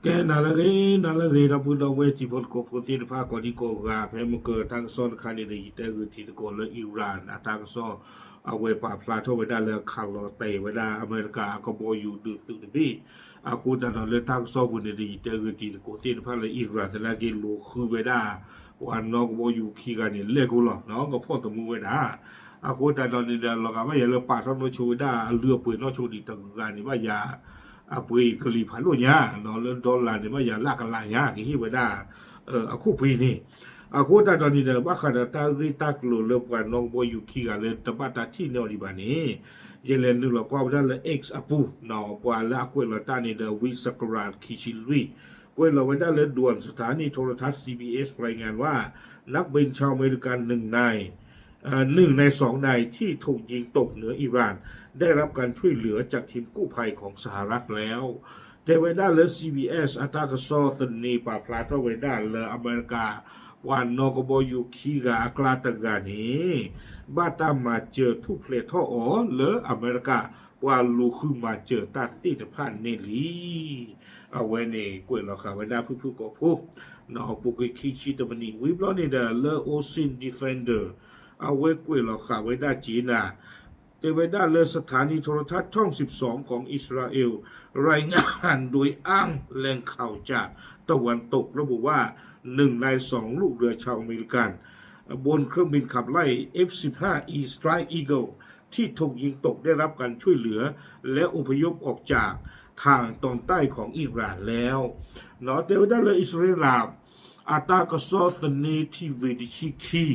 Ke nalage na puna we ti bot ko puti na pa ko di ko ga pe mo ko tang son khani de te gu ti ko le Iran atang so a we pa plato we da le khalo te we da America ko bo yu du tu de bi a ku da no le tang so bu ne de te gu ti ko ti na pa le Iran da ge lo khu we da wan no ko bo yu ki ga ni le ko lo no ko pho to mu we da a ku da no ni da lo ga ma ye le pa so no chu da a lue pu no chu di tang ga ni ba ya a pui ka li phan lo nya no le dollar ni ma ya la ka la nya ki hi we da a khu pui ni a khu da do ni da ba kha da ta ri ta klo le kwa no bo yu ki ga le ta ba ta thi no di ba ni ye le nu lo kwa da le x a pu no kwa la kwe lo ta ni da wi sakura ki chi ri kwe lo we da leด่วนสถานีโทรทัศน์ CBS รายงานว่านักบินชาวอเมริกัน1 ใน 2 นายที่ถูกยิงตกเหนืออิหร่านได้รับการช่วยเหลือจากทีมกู้ภัยของสหรัฐแล้วแต่เวลาเล CBS อัตากซอตนีปาพลาทเวลาเลอเมริกาวันนกบยูคีกาอักลาตกานีบ้าตามมาเจอทุกเพลทอเลอเมริกาว่าลูคือมาเจอตัดติดพันเนลีเอาไว้ในกวยเราค่ะเวลาผู้ก็พูดนอปุกคีชิตมันนี่วิบล้อนี่เดอเลโอซินดิเฟนเดอร์เอาไว้กวยเราค่ะไว้ได้จีน่ะแต่ไว้ได้เลยสถานีโทรทัศน์ช่อง 12 ของอิสราเอลรายงานโดยอ้างแหล่งข่าวจากตะวันตกระบุว่า1 ใน 2 ลูกเรือชาวอเมริกันบนเครื่องบินขับไล่ F-15E Strike Eagle ที่ถูกยิงตกได้รับการช่วยเหลือและอพยพออกจากทางตอนใต้ของอิหร่านแล้วเนาะแต่ไว้ได้เลยอิสราเอลอาตากซอตเนทีวีดิชิคี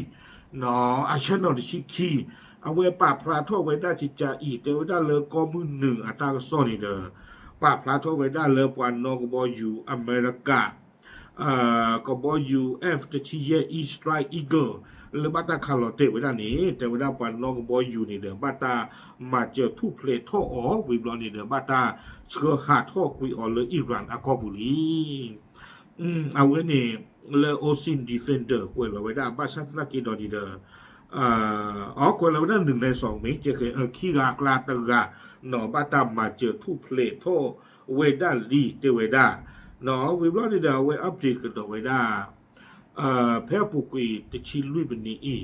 เนาะอาชนอดิชิคีเอาไว้ปราบพลาทั่วไว้ได้จิจาอีแต่ไว้ได้เลยก็มือหนึ่งอาตากซอนี่เด้อปราบพลาทั่วไว้ได้เลยปานนกบอยู่อเมริกากบอยู่เอฟตชีเยอีสไตรอีเกิลหรือบัตตาคาร์ลเตไว้ด้านนี้แต่ไว้ได้ปานนกบอยู่นี่เด้อบัตตามาเจอทุเพลทท่ออ๋อวิบลอนี่เด้อบัตตาเชื่อหาท่อคุยอ๋อเลยอิหร่านอากอบุรีเอาไว้นี่เลโอซินดีเฟนเดอร์กวยเราไว้ได้บ้านชันนักกีฬาดีเดอร์กวยเราไว้ได้1 ใน 2เมตรเจอขี้กากลาตะกาหนอบ้าตามมาเจอทุเพลทท่อเวด้าลีเตเวด้าเนาะวิบลอนี่เด้อไว้อัปเดตกันต่อไว้ได้แพ้ปุกุยติชิลุยเป็นนี้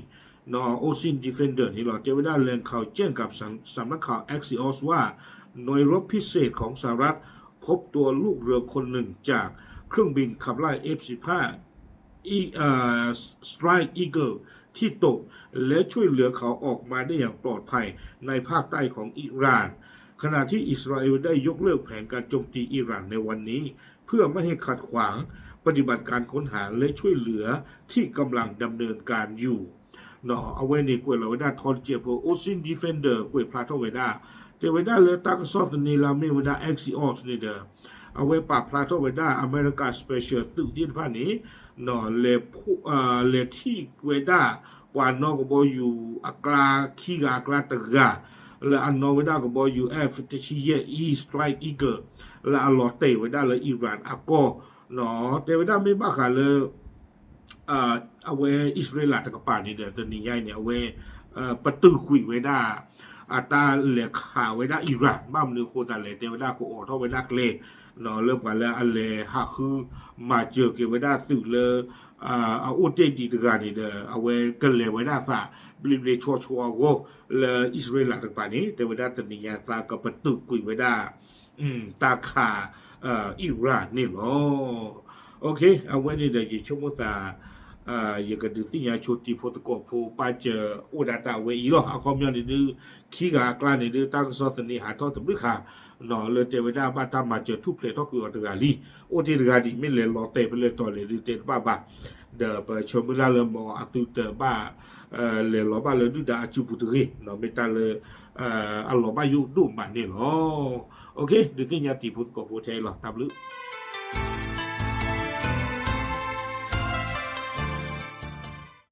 เนาะโอซินดีเฟนเดอร์นี่เราเจอไว้ได้แรงข่าวแจ้งกับสำนักข่าว Axios ว่าหน่วยรบพิเศษของสหรัฐพบตัวลูกเรือคนหนึ่งจากเครื่องบินขับไล่ F-15 Strike Eagle ที่ตกและช่วยเหลือเขาออกมาได้อย่างปลอดภัยในภาคใต้ของอิหร่านขณะที่อิสราเอลได้ยกเลิกแผนการโจมตีอิหร่านในวันนี้เพื่อไม่ให้ขัดขวางปฏิบัติการค้นหาและช่วยเหลือที่กำลังดำเนินการอยู่เนาะเอาไว้ในกวยเราไว้ได้ทอนเจียโพโอซินดีเฟนเดอร์กวยพลาทไว้ได้แต่ไว้ได้เลยตักซอตนีลามีไว้ได้ Axios นี่เด้อเอาไว้ปราบพลาทไว้ได้อเมริกาสเปเชียลตึกที่ผ่านนี้เนาะเลที่ไว้ได้ว่านอกบอยู่อักลาขี้กากลาตะกาและอันนอไว้ได้ก็บอยู่เอฟตชีเยอีสไตรอีเกิลและอันลอเตไว้ได้เลยอิหร่านอักก็เนาะแต่ไว้ได้ไม่บ้าค่ะเลยเอาไว้อิสราเอลตะกป่านี่เด้อตัวนี้ใหญ่เนี่ยเอาไว้ประตูคุยไว้ได้อาตาเหลือข่าวไว้ได้อิหร่านบ้ามเนื้อโคตรเลยแต่ไว้ได้ก็ออกเท่าไว้ได้เลยเนาะเริ่มกันแล้วอันเลยหากคือมาเจอเกี่ยวไว้ได้ตื่นเลยเอาอุตเตดีตกันนี่เด้อเอาไว้กันเลยไว้ได้ฝ่าบลิบเลชัวก็เลยอิสราเอลตะกป่านี้แต่ไว้ได้ตัวนี้ยตาก็ประตูคุยไว้ได้ตาขาอิหร่านนี่หรอโอเคเอาไว้นี่เดี๋ยวชั่วโมงตายังกันดูที่ยาชุดที่พอตกผู้ป้าเจออุดาตาเวอีหรอเอาความยาวนี่ดูขี้กากลานี่ดูตั้งซอตนี่หาทอดตบลึกค่ะเนาะเลยเทวดาบ้าตามมาเจอทุกเพลทอคืออัตกาลีโอเทตกาลีไม่เลยรอเตไปเลยต่อเลยดูเตบ้าเดอไปชมเวลาเลยมออัตุเตบ้าเลยรอบ้าเลยดูดาจูบุตรีเนาะไม่ตาเลยอัลลอบ้ายุดูมันนี่หรอโอเคดูที่ยาติพุทธกับผู้เทหรอตามลึก